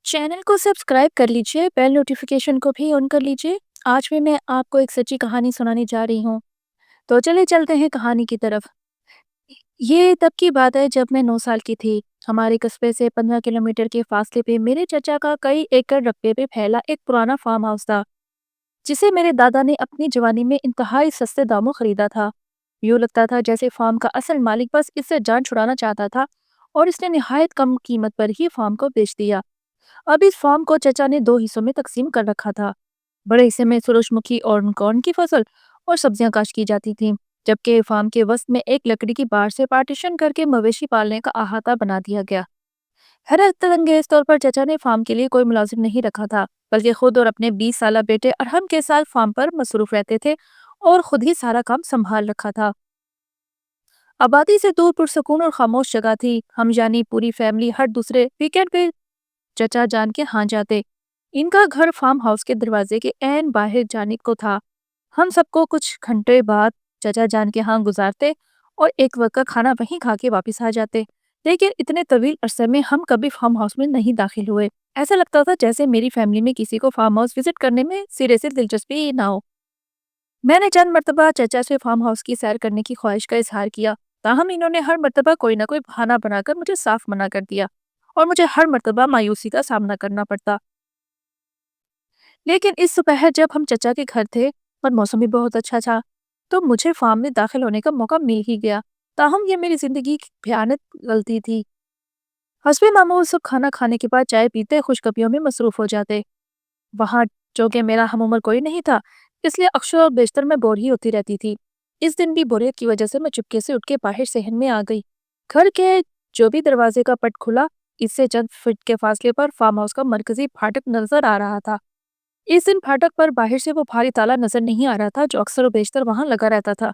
Channel को subscribe कर लीजिए, बेल नोटिफिकेशन को भी ऑन कर लीजिए। आज भी मैं आपको एक सच्ची कहानी सुनाने जा रही हूँ। तो चलिए चलते हैं कहानी की तरफ। ये तब की बात है जब मैं 9 साल की थी। हमारे कस्बे से 15 किलोमीटर के फासले पे मेरे चाचा का कई एकड़ रकबे पे फैला एक पुराना फार्म हाउस था, जिसे मेरे दादा ने अपनी जवानी में इंतहाई सस्ते दामों खरीदा था। यूँ लगता था जैसे फार्म का असल मालिक बस इससे जान छुड़ाना चाहता था और इसने निहायत कम कीमत पर ही फार्म को बेच दिया। अब इस फार्म को चचा ने 2 हिस्सों में तकसीम कर रखा था। बड़े हिस्से में सूरजमुखी और कॉर्न की फसल और सब्जियां काश्त की जाती थी, जबकि फार्म के वस्त में एक लकड़ी की बाड़ से पार्टीशन करके मवेशी पालने का अहाता बना दिया गया। हैरत अंगेज तौर पर चचा ने फार्म के लिए कोई मुलाजिम नहीं रखा था, बल्कि खुद और अपने 20 साला बेटे अरहम के साथ फार्म पर मसरूफ रहते थे और खुद ही सारा काम संभाल रखा था। आबादी से दूर पुरसकून और खामोश जगह थी। हम यानी पूरी फैमिली हर दूसरे वीकेंड पे चचा जान के यहाँ जाते। इनका घर फार्म हाउस के दरवाजे के ऐन बाहर जानिब को था। हम सबको कुछ घंटे बाद चचा जान के यहाँ गुजारते और एक वक्त का खाना वहीं खा के वापिस आ जाते। लेकिन इतने तवील अरसे में हम कभी फार्म हाउस में नहीं दाखिल हुए। ऐसा लगता था जैसे मेरी फैमिली में किसी को फार्म हाउस विजिट करने में सिरे से दिलचस्पी ही ना हो। मैंने चंद मरतबा चचा से फार्म हाउस की सैर करने की ख्वाहिश का इजहार किया, ताहम इन्होंने हर मरतबा कोई ना कोई बहाना बनाकर मुझे साफ मना कर दिया और मुझे हर मरतबा मायूसी का सामना करना पड़ता। लेकिन इस सुबह जब हम चचा के घर थे और मौसम भी बहुत अच्छा था, तो मुझे फार्म में दाखिल होने का मौका मिल ही गया। ताहम ये मेरी जिंदगी की भयानक गलती थी। हस्बे मामूल सब खाना खाने के बाद चाय पीते खुशखबरियों में मसरूफ हो जाते। वहां जो कि मेरा हम उम्र कोई नहीं था, इसलिए अक्सर और बेशतर मैं बोर ही होती रहती थी। इस दिन भी बोरियत की वजह से मैं चुपके से उठ के बाहर सहन में आ गई। घर के जो भी दरवाजे का पट खुला, इससे चंद फीट के फासले पर फार्म हाउस का मरकजी फाटक नजर आ रहा था। इस दिन फाटक पर बाहर से वो भारी ताला नजर नहीं आ रहा था जो अक्सर और बेशतर वहां लगा रहता था।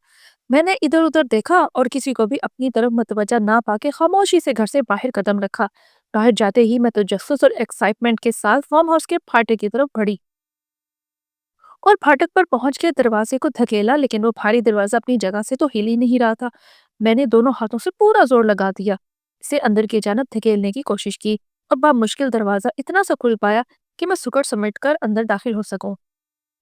मैंने इधर उधर देखा और किसी को भी अपनी तरफ मतवजा ना पाके खामोशी से घर से बाहर कदम रखा। बाहर जाते ही मैं तजस्सुस और एक्साइटमेंट के साथ फार्म हाउस के फाटक की तरफ बढ़ी और फाटक पर पहुंच के दरवाजे को धकेला, लेकिन वो भारी दरवाजा अपनी जगह से तो हिल ही नहीं रहा था। मैंने दोनों हाथों से पूरा जोर लगा दिया, इसे अंदर की जानब धकेलने की कोशिश की और बा मुश्किल दरवाजा इतना सा खुल पाया कि मैं सुकड़ समेट कर अंदर दाखिल हो सकूं।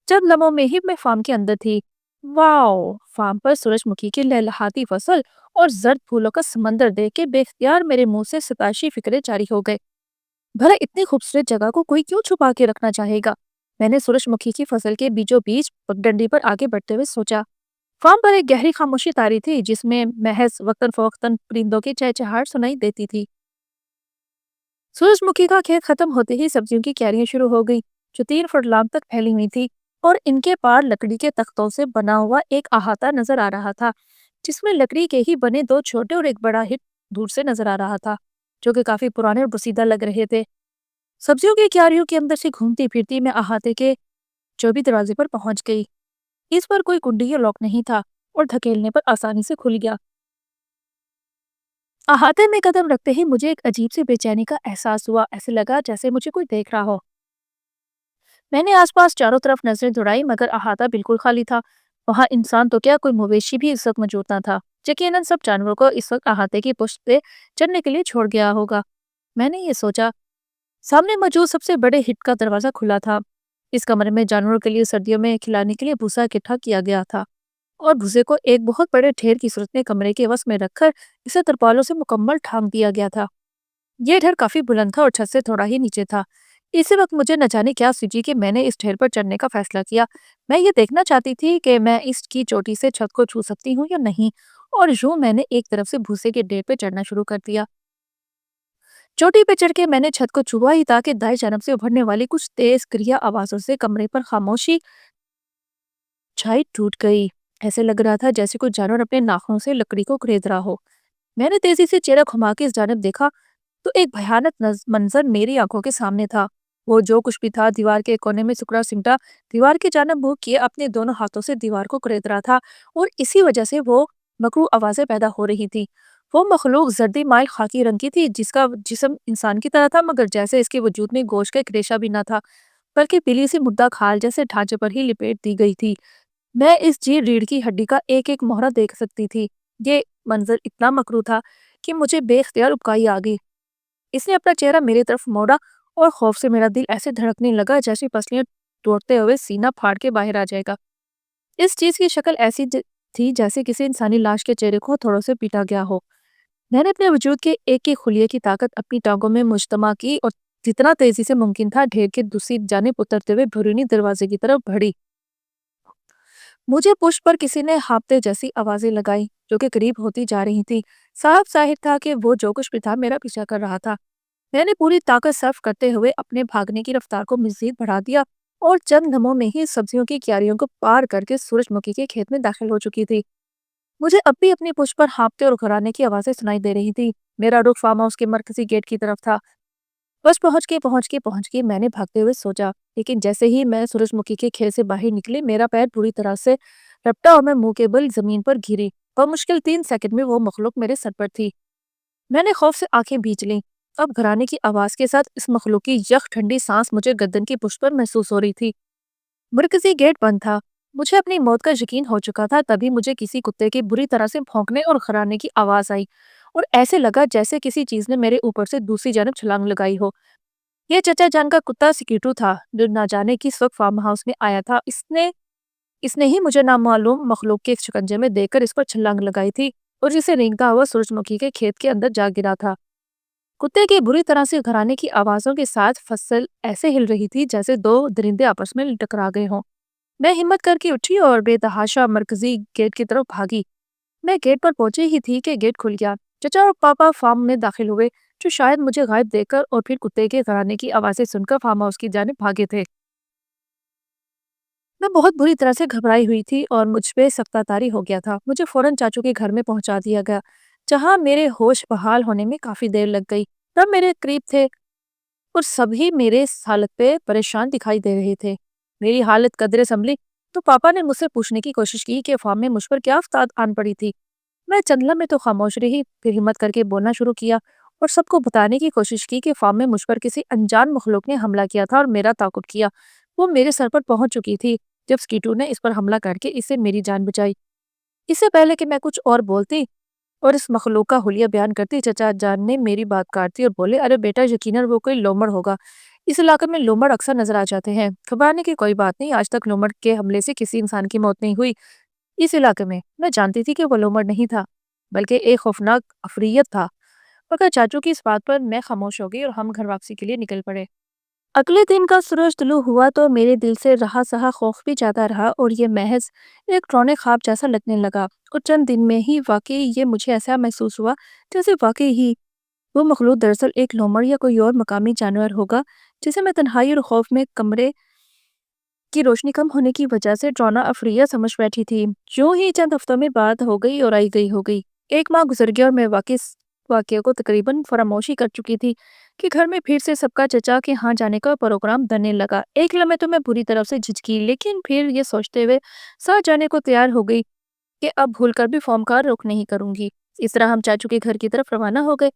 चंद लम्हों में ही मैं फार्म के अंदर थी। वाओ! फार्म पर सूरजमुखी की लहलहाती फसल और जर्द फूलों का समंदर देख के बेख्तियार मेरे मुंह से सताशी फिक्रे जारी हो गए। भला इतनी खूबसूरत जगह को कोई क्यों छुपा के रखना चाहेगा? मैंने सूरजमुखी की फसल के बीचों बीच पगडंडी पर आगे बढ़ते हुए सोचा। फार्म पर एक गहरी खामोशी तारी थी, जिसमें महज वक्तन फवक्तन परिंदों की चहचहाट सुनाई देती थी। सूरजमुखी का खेत खत्म होते ही सब्जियों की क्यारियां शुरू हो गई, जो 3 फुट लांब तक फैली हुई थी और इनके पार लकड़ी के तख्तों से बना हुआ एक अहाता नजर आ रहा था, जिसमें लकड़ी के ही बने 2 छोटे और एक बड़ा हिट दूर से नजर आ रहा था, जो कि काफी पुराने और बुसीदा लग रहे थे। सब्जियों की क्यारियों के अंदर से घूमती फिरती मैं अहाते के जो भी दरवाजे पर पहुंच गई। इस पर कोई कुंडी या लॉक नहीं था और धकेलने पर आसानी से खुल गया। अहाते में कदम रखते ही मुझे एक अजीब सी बेचैनी का एहसास हुआ। ऐसे लगा जैसे मुझे कोई देख रहा हो। मैंने आसपास चारों तरफ नजरें दौड़ाई, मगर अहाता बिल्कुल खाली था। वहां इंसान तो क्या, कोई मवेशी भी इस वक्त मौजूद ना था। यकीनन सब जानवरों को इस वक्त अहाते की पुष्ट पे चढ़ने के लिए छोड़ गया होगा। मैंने ये सोचा। सामने मौजूद सबसे बड़े हिट का दरवाजा खुला था। इस कमरे में जानवरों के लिए सर्दियों में खिलाने के लिए भूसा इकट्ठा किया गया था और भूसे को एक बहुत बड़े ढेर की सूरत में कमरे के वस में रखकर इसे तरपालों से मुकम्मल ढांक दिया गया था। यह ढेर काफी बुलंद था और छत से थोड़ा ही नीचे था। इसी वक्त मुझे न जाने क्या सूझी कि मैंने इस ढेर पर चढ़ने का फैसला किया। मैं ये देखना चाहती थी कि मैं इसकी चोटी से छत को छू सकती हूँ या नहीं, और यूं मैंने एक तरफ से भूसे के ढेर पर चढ़ना शुरू कर दिया। चोटी पे चढ़ के मैंने छत को छुआ ही था कि दाएं जानब से उभरने वाली कुछ तेज क्रिया आवाजों से कमरे पर खामोशी छाई टूट गई। ऐसे लग रहा था जैसे कोई जानवर अपने नाखूनों से लकड़ी को कुरेद रहा हो। मैंने तेजी से चेहरा घुमा के इस जानब देखा तो एक भयानक मंजर मेरी आंखों के सामने था। वो जो कुछ भी था दीवार के कोने में सुकड़ा सिमटा दीवार की जानब मुंह किए अपने दोनों हाथों से दीवार को कुरेद रहा था, और इसी वजह से वो मकरू आवाजें पैदा हो रही थी। वो मखलूक जर्दी माइल खाकी रंग की थी, जिसका जिस्म इंसान की तरह था, मगर जैसे इसके वजूद में गोश्त का एक रेशा भी न था, बल्कि पीली सी मुद्दा खाल जैसे ढांचे पर ही लिपेट दी गई थी। मैं इस जी रीढ़ की हड्डी का एक एक मोहरा देख सकती थी। ये मंजर इतना मकरू था कि मुझे बेख्तियार उबकाई आ गई। इसने अपना चेहरा मेरी तरफ मोड़ा اور خوف سے میرا دل ایسے دھڑکنے لگا جیسے پسلیاں توڑتے ہوئے سینہ پھاڑ کے باہر آ جائے گا۔ اس چیز کی شکل ایسی تھی جیسے کسی انسانی لاش کے چہرے کو تھوڑوں سے پیٹا گیا ہو۔ میں نے اپنے وجود کے ایک ایک خلیے کی طاقت اپنی ٹانگوں میں مجتمع کی اور جتنا تیزی سے ممکن تھا ڈھیر کے دوسری جانب اترتے ہوئے بیرونی دروازے کی طرف بڑھی۔ مجھے پشت پر کسی نے ہانپتے جیسی آوازیں لگائی جو کہ قریب ہوتی جا رہی تھی۔ صاف ظاہر تھا کہ وہ جو کچھ بھی تھا میرا پیچھا کر رہا تھا۔ میں نے پوری طاقت صرف کرتے ہوئے اپنے بھاگنے کی رفتار کو مزید بڑھا دیا اور چند لمحوں میں ہی سبزیوں کی کیاریوں کو پار کر کے سورج مکھی کے کھیت میں داخل ہو چکی تھی۔ مجھے اب بھی اپنی پشت پر ہانپتے اور گھرانے کی آوازیں سنائی دے رہی تھی۔ میرا رخ فارم ہاؤس کے مرکزی گیٹ کی طرف تھا۔ بس پہنچ کے میں نے بھاگتے ہوئے سوچا، لیکن جیسے ہی میں سورج مکھی کے کھیت سے باہر نکلی میرا پیر پوری طرح سے رپٹا اور میں منہ کے بل زمین پر گری۔ بمشکل 3 سیکنڈ میں وہ مخلوق میرے سر پر تھی۔ میں نے خوف سے آنکھیں بھیج لیں۔ اب گھرانے کی آواز کے ساتھ اس مخلوق کی یخ ٹھنڈی سانس مجھے گردن کی پشت پر محسوس ہو رہی تھی۔ مرکزی گیٹ بند تھا۔ مجھے اپنی موت کا یقین ہو چکا تھا۔ تبھی مجھے کسی کتے کی بری طرح سے بھونکنے اور گھرانے کی آواز آئی اور ایسے لگا جیسے کسی چیز نے میرے اوپر سے دوسری جانب چھلانگ لگائی ہو۔ یہ چچا جان کا کتا سکیٹو تھا جو نہ جانے کس وقت فارم ہاؤس میں آیا تھا۔ اس نے ہی مجھے نامعلوم مخلوق کے شکنجے میں دیکھ کر اس پر چھلانگ لگائی تھی اور جسے رینگتا ہوا سورج مکھی کے کھیت کے اندر جا گرا تھا۔ کتے کی بری طرح سے گھرانے کی آوازوں کے ساتھ فصل ایسے ہل رہی تھی جیسے 2 درندے آپس میں ٹکرا گئے ہوں۔ میں ہمت کر کے اٹھی اور بے تحاشا مرکزی گیٹ کی طرف بھاگی۔ میں گیٹ پر پہنچے ہی تھی کہ گیٹ کھل گیا۔ چچا اور پاپا فارم میں داخل ہوئے جو شاید مجھے غائب دیکھ کر اور پھر کتے کے گھرانے کی آوازیں سن کر فارم ہاؤس کی جانب بھاگے تھے۔ میں بہت بری طرح سے گھبرائی ہوئی تھی اور مجھ پہ سکتہ طاری ہو گیا تھا۔ مجھے فوراً چاچو کے گھر میں پہنچا دیا گیا جہاں میرے ہوش بحال ہونے میں کافی دیر لگ گئی۔ تب میرے قریب تھے اور سبھی میرے اس حالت پہ پریشان دکھائی دے رہے تھے۔ میری حالت قدرے سنبھلی تو پاپا نے مجھ سے پوچھنے کی کوشش کی کہ فارم میں مجھ پر کیا آفات آن پڑی تھی۔ میں چند لمحے تو خاموش رہی، پھر ہمت کر کے بولنا شروع کیا اور سب کو بتانے کی کوشش کی کہ فارم میں مجھ پر کسی انجان مخلوق نے حملہ کیا تھا اور میرا تعاقب کیا۔ وہ میرے سر پر پہنچ چکی تھی جب سکیٹو نے اس پر حملہ کر کے اس سے میری جان بچائی۔ اس سے پہلے کہ میں کچھ اور بولتی اور اس مخلوق کا حلیہ بیان کرتی، چچا جان نے میری بات کاٹ دی اور بولے، ارے بیٹا یقیناً وہ کوئی لومڑ ہوگا۔ اس علاقے میں لومڑ اکثر نظر آ جاتے ہیں۔ گھبرانے کی کوئی بات نہیں، آج تک لومڑ کے حملے سے کسی انسان کی موت نہیں ہوئی اس علاقے میں۔ میں جانتی تھی کہ وہ لومڑ نہیں تھا بلکہ ایک خوفناک عفریت تھا، مگر چاچو کی اس بات پر میں خاموش ہو گئی اور ہم گھر واپسی کے لیے نکل پڑے۔ اگلے دن کا سورج طلوع ہوا تو میرے دل سے رہا سہا خوف بھی جاتا رہا اور یہ محض ایک ڈراؤنے خواب جیسا لگنے لگا۔ اور چند دن میں ہی واقعی یہ مجھے ایسا محسوس ہوا جیسے واقعی ہی وہ مخلوق دراصل ایک لومڑ یا کوئی اور مقامی جانور ہوگا جسے میں تنہائی اور خوف میں کمرے کی روشنی کم ہونے کی وجہ سے ڈراؤنا افریہ سمجھ بیٹھی تھی۔ یوں ہی چند ہفتوں میں بات ہو گئی اور آئی گئی ہو گئی۔ 1 ماہ گزر گیا اور میں واقعے کو تقریباً فراموشی کر چکی تھی کہ گھر میں پھر سے سب کا چچا کے ہاں جانے کا پروگرام بننے لگا۔ ایک لمحے تو میں بری طرف سے جھجکی، لیکن پھر یہ سوچتے ہوئے ساتھ جانے کو تیار ہو گئی کہ اب بھول کر بھی فارم کا رخ نہیں کروں گی۔ اس طرح ہم چاچو کے گھر کی طرف روانہ ہو گئے۔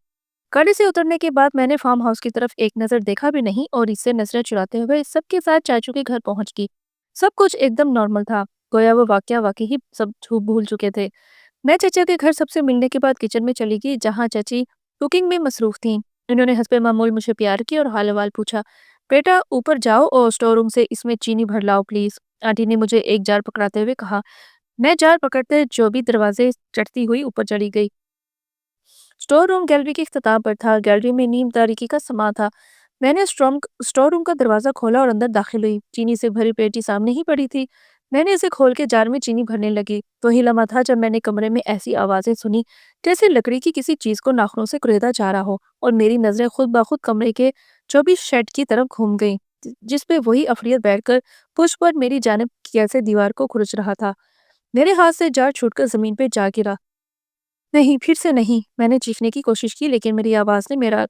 گاڑی سے اترنے کے بعد میں نے فارم ہاؤس کی طرف ایک نظر دیکھا بھی نہیں اور اس سے نظریں چراتے ہوئے سب کے ساتھ چاچو کے گھر پہنچ گئی۔ سب کچھ ایک دم نارمل تھا، گویا وہ واقعہ واقعی ہی سب بھول چکے تھے۔ میں چچا کے گھر سب سے ملنے کے بعد کچن میں چلی گئی جہاں چچی کوکنگ میں مصروف تھیں۔ انہوں نے حسب معمول مجھے پیار کیا اور حال احوال پوچھا۔ بیٹا اوپر جاؤ اور اسٹور روم سے اس میں چینی بھر لاؤ پلیز، آنٹی نے مجھے ایک جار پکڑاتے ہوئے کہا۔ میں جار پکڑتے جو بھی دروازے چڑھتی ہوئی اوپر چڑھی گئی۔ اسٹور روم گیلری کے اختتام پر تھا۔ گیلری میں نیم تاریکی کا سما تھا۔ میں نے اسٹور روم کا دروازہ کھولا اور اندر داخل ہوئی۔ چینی سے بھری پیٹی سامنے ہی پڑی تھی۔ میں نے اسے کھول کے جار میں چینی بھرنے لگی۔ وہی لمحہ تھا جب میں نے کمرے میں ایسی آوازیں سنی جیسے لکڑی کی کسی چیز کو ناخنوں سے کریدا جا رہا ہو، اور میری نظریں خود بخود کمرے کے 24 شیڈ کی طرف گھوم گئیں جس پہ وہی عفریت بیٹھ کر پشت پر میری جانب کیسے دیوار کو کھرچ رہا تھا۔ میرے ہاتھ سے جار چھوٹ کر زمین پہ جا گرا۔ نہیں، پھر سے نہیں، میں نے چیخنے کی کوشش کی لیکن میری آواز نے میرا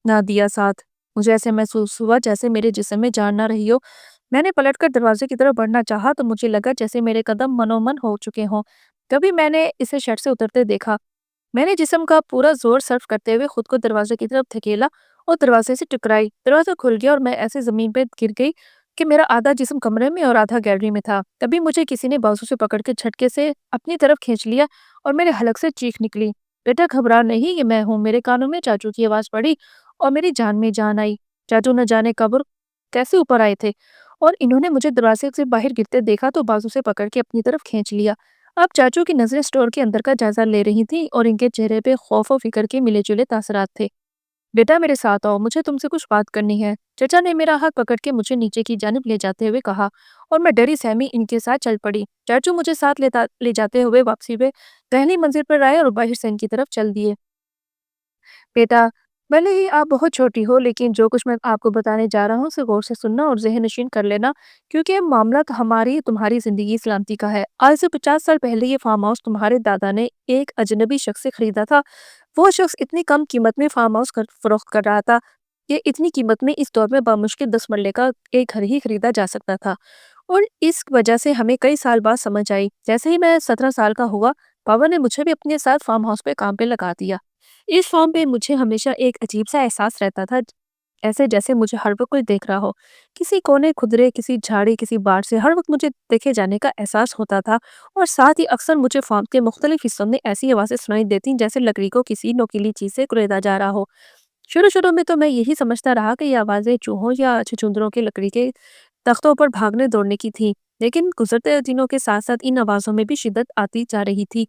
نہ دیا ساتھ۔ مجھے ایسے محسوس ہوا جیسے میرے جسم میں جان نہ رہی ہو۔ میں نے پلٹ کر دروازے کی طرف بڑھنا چاہا تو مجھے لگا جیسے میرے قدم منومن ہو چکے ہوں۔ تبھی میں نے اسے شیڈ سے اترتے دیکھا۔ میں نے جسم کا پورا زور صرف کرتے ہوئے خود کو دروازے کی طرف دھکیلا اور دروازے سے ٹکرائی۔ دروازہ کھل گیا اور میں ایسے زمین پہ گر گئی کہ میرا آدھا جسم کمرے میں اور آدھا گیلری میں تھا۔ تبھی مجھے کسی نے بازو سے پکڑ کے جھٹکے سے اپنی طرف کھینچ لیا اور میرے حلق سے چیخ نکلی، بیٹا گھبرا نہیں، یہ میں ہوں۔ میرے کانوں میں چاچو کی آواز پڑی اور میری جان میں جان آئی۔ चाचू न जाने कब और कैसे ऊपर आए थे और इन्होंने मुझे दरवाजे से बाहर गिरते देखा तो बाजू से पकड़ के अपनी तरफ खींच लिया। अब चाचू की नजरें स्टोर के अंदर का जायजा ले रही थी और इनके चेहरे पे खौफ और फिक्र के मिले जुले तासरात थे। बेटा मेरे साथ आओ, मुझे तुमसे कुछ बात करनी है, चचा ने मेरा हाथ पकड़ के मुझे नीचे की जानिब ले जाते हुए कहा और मैं डरी सहमी इनके साथ चल पड़ी। चाचू मुझे साथ ले जाते हुए वापसी पे पहली मंजिल पर आए और बाहर से इनकी तरफ चल दिए। बेटा, भले ही आप बहुत छोटी हो लेकिन जो कुछ मैं आपको बताने जा रहा हूँ उसे गौर से सुनना और ज़हन नशीन कर लेना, क्योंकि ये मामला तो हमारी तुम्हारी ज़िंदगी सलामती का है। आज से 50 साल पहले ये फार्म हाउस तुम्हारे दादा ने एक अजनबी शख्स से खरीदा था। वो शख्स इतनी कम कीमत में फार्म हाउस फरोख्त कर रहा था कि इतनी कीमत में इस दौर में बामुश्किल 10 मरले का एक घर ही खरीदा जा सकता था। और इस वजह से हमें कई साल बाद समझ आई। जैसे ही मैं 17 साल का हुआ, पापा ने मुझे भी अपने साथ फार्म हाउस पे काम पे लगा दिया। इस फॉर्म पे मुझे हमेशा एक अजीब सा एहसास रहता था, ऐसे जैसे मुझे हर वक्त कोई देख रहा हो। किसी कोने खुदरे, किसी झाड़ी, किसी बाड़ से हर वक्त मुझे देखे जाने का एहसास होता था। और साथ ही अक्सर मुझे फॉर्म के मुख्तलिफ हिस्सों में ऐसी आवाज़ें सुनाई देती जैसे लकड़ी को किसी नोकीली चीज़ से कुरेदा जा रहा हो। शुरू शुरू में तो मैं यही समझता रहा कि ये आवाज़ें चूहों या छछूंदरों की लकड़ी के तख्तों पर भागने दौड़ने की थी, लेकिन गुजरते दिनों के साथ साथ इन आवाज़ों में भी शिद्दत आती जा रही थी।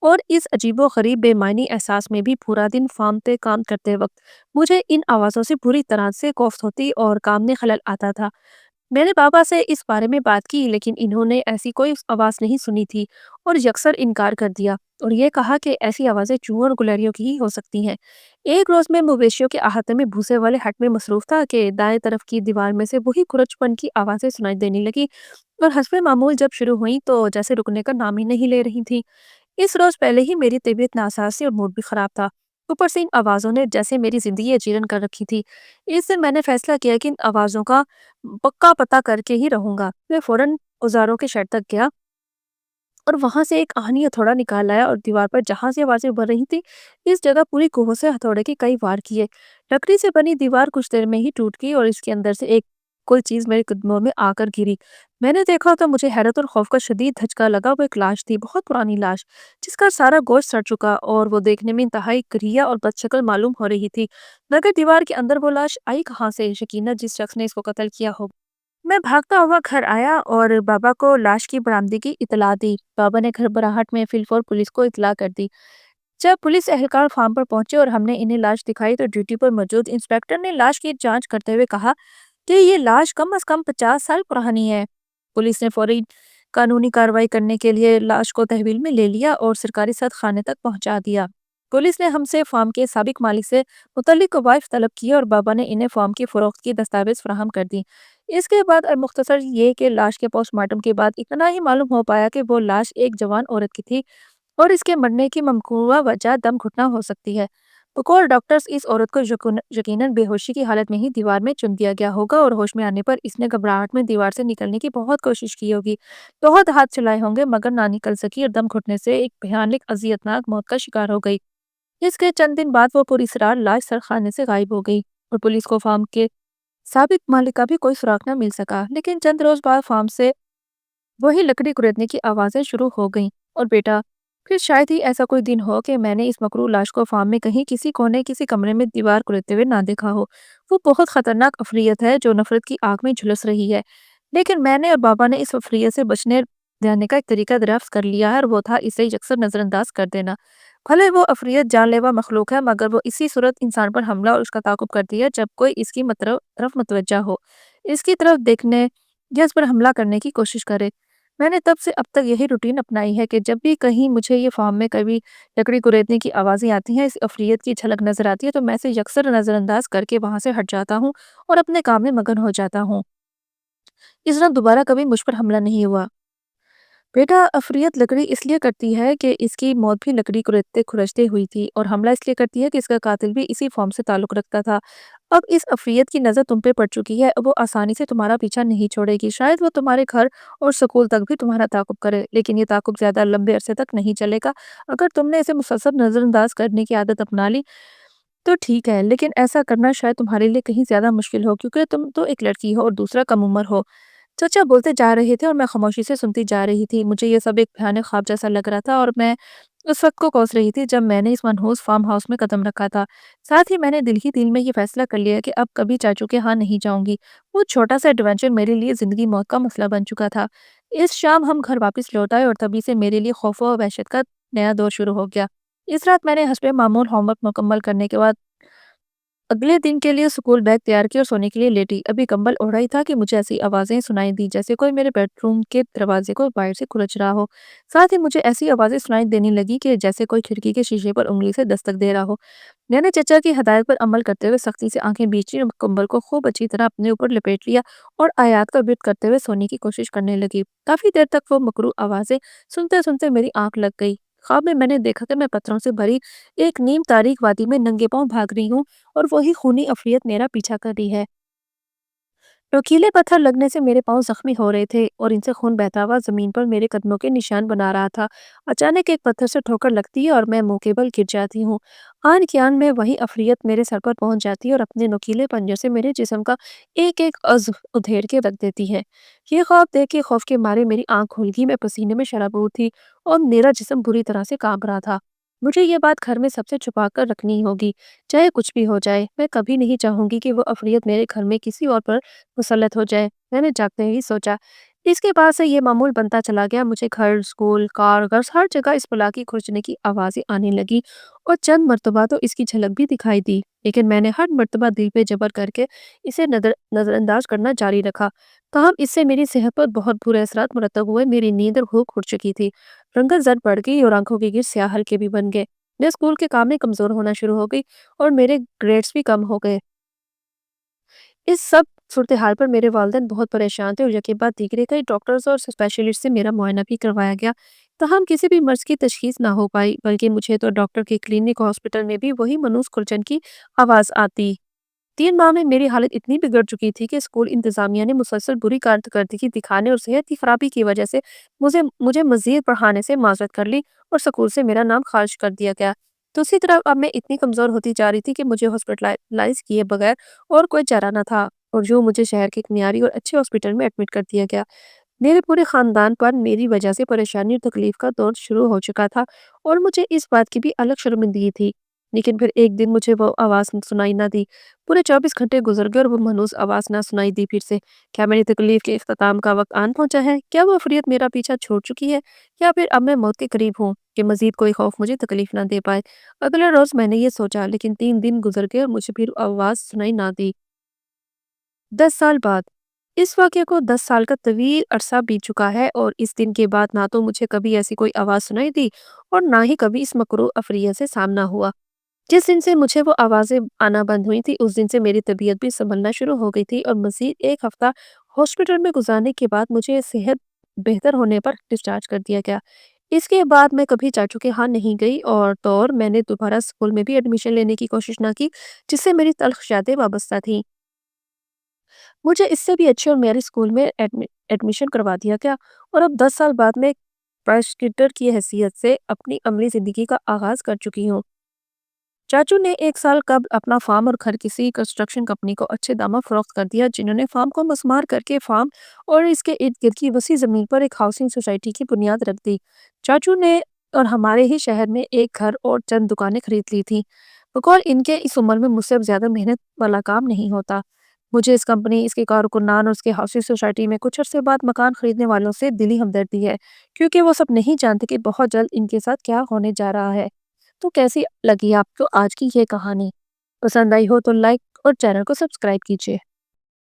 और इस अजीबो गरीब बेमानी एहसास में भी पूरा दिन फार्म पे काम करते वक्त मुझे इन आवाज़ों से बुरी तरह से कोफ्त होती और काम में खलल आता था। मैंने पापा से इस बारे में बात की लेकिन इन्होंने ऐसी कोई आवाज़ नहीं सुनी थी और यकसर इनकार कर दिया और ये कहा कि ऐसी आवाज़ें चूहों और गुलरियों की ही हो सकती हैं। एक रोज़ मैं मवेशियों के अहाते में भूसे वाले हट में मसरूफ था कि दाएं तरफ की दीवार में से वही खुरचपन की आवाज़ें सुनाई देने लगी और हस्बे मामूल जब शुरू हुई तो जैसे रुकने का नाम ही नहीं ले रही थी। इस रोज़ पहले ही मेरी तबीयत नासाज थी और मूड भी ख़राब था। ऊपर से इन आवाज़ों ने जैसे मेरी ज़िंदगी अजीरन कर रखी थी। इस दिन मैंने फ़ैसला किया कि इन आवाज़ों का पक्का पता करके ही रहूँगा। मैं फ़ौरन औज़ारों के शेड तक गया और वहाँ से एक आहनी हथौड़ा निकाल लाया और दीवार पर जहाँ से आवाज़ें उभर रही थी, इस जगह पूरी कुव्वत से हथौड़े के कई वार किए। लकड़ी से बनी दीवार कुछ देर में ही टूट गई और इसके अंदर से एक कोई चीज़ मेरे कदमों में आकर गिरी। मैंने देखा तो मुझे हैरत और खौफ का शदीद धचका लगा। वो एक लाश थी, बहुत पुरानी लाश, जिसका सारा गोश्त सड़ चुका और वो देखने में इंतहाई करिया और बदशक्ल मालूम हो रही थी। मगर दीवार के अंदर वो लाश आई कहाँ से? यकीनन जिस शख्स ने इसको कत्ल किया हो। मैं भागता हुआ घर आया और बाबा को लाश की बरामदगी की इतला दी। बाबा ने घबराहट में फिलफौर पुलिस को इतला कर दी। जब पुलिस एहलकार फार्म पर पहुंचे और हमने इन्हें लाश दिखाई तो ड्यूटी पर मौजूद इंस्पेक्टर ने लाश की जांच करते हुए कहा कि ये लाश कम से कम 50 साल पुरानी है। पुलिस ने फौरी कानूनी कार्रवाई करने के लिए लाश को तहवील में ले लिया और सरकारी सद खाने तक पहुंचा दिया। पुलिस ने हमसे फार्म के साबिक मालिक से मुतल्लिक कवायद तलब किए और बाबा ने इन्हें फार्म की फरोख्त की दस्तावेज फराहम कर दी। इसके बाद मुख्तसर ये कि लाश के पोस्टमार्टम के बाद इतना ही मालूम हो पाया कि वो लाश एक जवान औरत की थी और इसके मरने की ममकुआ वजह दम घुटना हो सकती है। बकौल डॉक्टर्स इस औरत को यकीनन बेहोशी की हालत में ही दीवार में चुन दिया गया होगा और होश में आने पर इसने घबराहट में दीवार से निकलने की बहुत कोशिश की होगी। बहुत हाथ चलाए होंगे मगर ना निकल सकी और दम घुटने से एक भयानक अजियतनाक मौत का शिकार हो गई। इसके चंद दिन बाद वो पूरी सरार लाश सरखाने से गायब हो गई और पुलिस को फार्म के साबिक मालिक का भी कोई सुराग न मिल सका। लेकिन चंद रोज बाद फार्म से वही लकड़ी कुरेदने की आवाजें शुरू हो गईं। और बेटा, फिर शायद ही ऐसा कोई दिन हो कि मैंने इस मकरू लाश को फार्म में कहीं किसी कोने किसी कमरे में दीवार कुरेदते हुए ना देखा हो। वो बहुत खतरनाक अफरियत है जो नफरत की आग में झुलस रही है। लेकिन मैंने और बाबा ने इस अफरियत से बचने जाने का एक तरीका दरियाफ्त कर लिया है और वो था इसे यकसर नजरअंदाज कर देना। भले वो अफरियत जानलेवा मखलूक है मगर वो इसी सूरत इंसान पर हमला और उसका ताकुब करती है जब कोई इसकी तरफ मुतवज्जा हो, इसकी तरफ देखने या इस पर हमला करने की कोशिश करे। मैंने तब से अब तक यही रूटीन अपनाई है कि जब भी कहीं मुझे ये फार्म में कभी लकड़ी कुरेदने की आवाज़ें आती हैं, इस अफरियत की झलक नजर आती है तो मैं इसे यकसर नज़रअंदाज करके वहां से हट जाता हूँ और अपने काम में मगन हो जाता हूँ। इस तरह दोबारा कभी मुझ पर हमला नहीं हुआ। बेटा, अफरियत लकड़ी इसलिए करती है कि इसकी मौत भी लकड़ी कुरेदते खुरचते हुई थी और हमला इसलिए करती है कि इसका कातिल भी इसी फॉर्म से ताल्लुक रखता था। अब इस अफरियत की नज़र तुम पे पड़ चुकी है, अब वो आसानी से तुम्हारा पीछा नहीं छोड़ेगी। शायद वो तुम्हारे घर और स्कूल तक भी तुम्हारा ताकुब करे, लेकिन ये ताकुब ज़्यादा लंबे अरसे तक नहीं चलेगा। अगर तुमने इसे मुसलसल नज़रअंदाज करने की आदत अपना ली तो ठीक है, लेकिन ऐसा करना शायद तुम्हारे लिए कहीं ज़्यादा मुश्किल हो क्योंकि तुम तो एक लड़की हो और दूसरा कम उम्र हो। चाचा बोलते जा रहे थे और मैं खामोशी से सुनती जा रही थी। मुझे ये सब एक भयानक ख्वाब जैसा लग रहा था और मैं उस वक्त को कोस रही थी जब मैंने इस मनहूस फार्म हाउस में कदम रखा था। साथ ही मैंने दिल ही दिल में ये फैसला कर लिया कि अब कभी चाचू के यहाँ नहीं जाऊंगी। वो छोटा सा एडवेंचर मेरे लिए जिंदगी मौत का मसला बन चुका था। इस शाम हम घर वापस लौट आए और तभी से मेरे लिए खौफ और वहशत का नया दौर शुरू हो गया। इस रात मैंने हस्बे मामूल होमवर्क मुकम्मल करने के बाद अगले दिन के लिए स्कूल बैग तैयार किया और सोने के लिए लेटी। अभी कंबल ओढ़ा ही था कि मुझे ऐसी आवाजें सुनाई दी जैसे कोई मेरे बेडरूम के दरवाजे को बाहर से खुरच रहा हो। साथ ही मुझे ऐसी आवाजें सुनाई देने लगी कि जैसे कोई खिड़की के शीशे पर उंगली से दस्तक दे रहा हो। मैंने चचा की हदायत पर अमल करते हुए सख्ती से आंखें बीच ली और कंबल को खूब अच्छी तरह अपने ऊपर लपेट लिया और आयात का विर्द करते हुए सोने की कोशिश करने लगी। काफी देर तक वो मकरू आवाजें सुनते सुनते मेरी आंख लग गई। ख्वाब में मैंने देखा कि मैं पत्थरों से भरी एक नीम तारीख वादी में नंगे पांव भाग रही हूँ और वही खूनी अफलियत मेरा पीछा कर रही है। नोकीले पत्थर लगने से मेरे पांव जख्मी हो रहे थे और इनसे खून बहता हुआ जमीन पर मेरे कदमों के निशान बना रहा था। अचानक एक पत्थर से ठोकर लगती है और मैं मुंह के बल गिर जाती हूँ। आन की आन में वही अफलियत मेरे सर पर पहुंच जाती है और अपने नुकीले पंजे से मेरे जिस्म का एक एक अज़्व उधेड़ के रख देती है। ये ख्वाब देख के खौफ के मारे मेरी आंख खुल गई। मैं पसीने में शराबूर थी और मेरा जिस्म बुरी तरह से कांप रहा था। मुझे ये बात घर में सबसे छुपा कर रखनी होगी। चाहे कुछ भी हो जाए, मैं कभी नहीं चाहूंगी कि वो अफलियत मेरे घर में किसी और पर मुसल्लत हो जाए। मैंने जागते ही सोचा। इसके बाद से ये मामूल बनता चला गया। मुझे घर, स्कूल, कार, घर हर जगह इस बला की खुर्चने की आवाज़ें आने लगी और चंद मर्तबा तो इसकी झलक भी दिखाई दी। लेकिन मैंने हर मर्तबा दिल पे जबर करके इसे नज़रअंदाज करना जारी रखा। ताहम इससे मेरी सेहत पर बहुत बुरे असरात मुरतब हुए। मेरी नींद और भूख उड़ चुकी थी। रंगत जद बढ़ गई और आंखों के गिर स्याह हल्के भी बन गए। मैं स्कूल के काम में कमज़ोर होना शुरू हो गई और मेरे ग्रेड्स भी कम हो गए। इस सब सूरत-ए-हाल पर मेरे वालिदैन बहुत परेशान थे और यके बाद दीगरे कई डॉक्टर्स और स्पेशलिस्ट से मेरा मुआयना भी करवाया गया। ताहम किसी भी मर्ज़ की तशख़ीस ना हो पाई, बल्कि मुझे तो डॉक्टर के क्लिनिक और हॉस्पिटल में भी वही मनहूस खुरचन की आवाज़ आती। 3 माह में मेरी हालत इतनी बिगड़ चुकी थी कि स्कूल इंतज़ामिया ने मुसलसल बुरी कारकर्दगी दिखाने और सेहत की खराबी की वजह से मुझे मुझे मज़ीद पढ़ाने से माज़रत कर ली और स्कूल से मेरा नाम ख़ारिज कर दिया गया। दूसरी तरफ अब मैं इतनी कमज़ोर होती जा रही थी कि मुझे हॉस्पिटलाइज़ किए बगैर और कोई चारा न था और यूँ मुझे शहर के एक मियारी और अच्छे हॉस्पिटल में एडमिट कर दिया गया। मेरे पूरे ख़ानदान पर मेरी वजह से परेशानी और तकलीफ़ का दौर शुरू हो चुका था और मुझे इस बात की भी अलग शर्मिंदगी थी। लेकिन फिर एक दिन मुझे वो आवाज़ सुनाई ना दी। पूरे 24 घंटे गुज़र गए और वो मनहूस आवाज़ ना सुनाई दी फिर से। क्या मेरी तकलीफ़ के इख्तिताम का वक़्त आन पहुँचा है? क्या वो अफ़रीयत मेरा पीछा छोड़ चुकी है? या फिर अब मैं मौत के करीब हूँ कि मज़ीद कोई खौफ़ मुझे तकलीफ़ ना दे पाए? अगले रोज़ मैंने ये सोचा, लेकिन 3 दिन गुज़र गए और मुझे फिर आवाज़ सुनाई ना दी। 10 साल बाद। इस वाक़ये को 10 साल का तवील अरसा बीत चुका है और इस दिन के बाद ना तो मुझे कभी ऐसी कोई आवाज़ सुनाई दी और ना ही कभी इस मकरूह अफ़रियत से सामना हुआ। जिस दिन से मुझे वो आवाज़ें आना बंद हुई थी, उस दिन से मेरी तबीयत भी सँभलना शुरू हो गई थी और मज़ीद 1 हफ़्ता हॉस्पिटल में गुज़ारने के बाद मुझे सेहत बेहतर होने पर डिस्चार्ज कर दिया गया। इसके बाद मैं कभी चाचू के यहाँ नहीं गई और मैंने दोबारा स्कूल में भी एडमिशन लेने की कोशिश ना की, जिससे मेरी तल्ख़ यादें वाबस्ता थीं। मुझे इससे भी अच्छे और मेरे स्कूल में एडमिशन करवा दिया गया और अब 10 साल बाद मैं प्रोsecutor की हैसियत से अपनी अमली ज़िंदगी का आगाज़ कर चुकी हूँ। चाचू ने 1 साल कबल अपना फार्म और घर किसी कंस्ट्रक्शन कंपनी को अच्छे दामों फ़रोख्त कर दिया, जिन्होंने फार्म को मसमार करके फार्म और इसके इर्द-गिर्द की वसी ज़मीन पर एक हाउसिंग सोसाइटी की बुनियाद रख दी। चाचू ने और हमारे ही शहर में एक घर और चंद दुकानें खरीद ली थीं। बकौल इनके इस उम्र में मुझसे अब ज़्यादा मेहनत वाला काम नहीं होता। मुझे इस कंपनी, इसके कारकुनान और उसके हाउसिंग सोसाइटी में कुछ अरसे बाद मकान खरीदने वालों से दिली हमदर्दी है, क्योंकि वो सब नहीं जानते कि बहुत जल्द इनके साथ क्या होने जा रहा है। तो कैसी लगी आपको आज की ये कहानी? पसंद आई हो तो लाइक और चैनल को सब्सक्राइब कीजिए।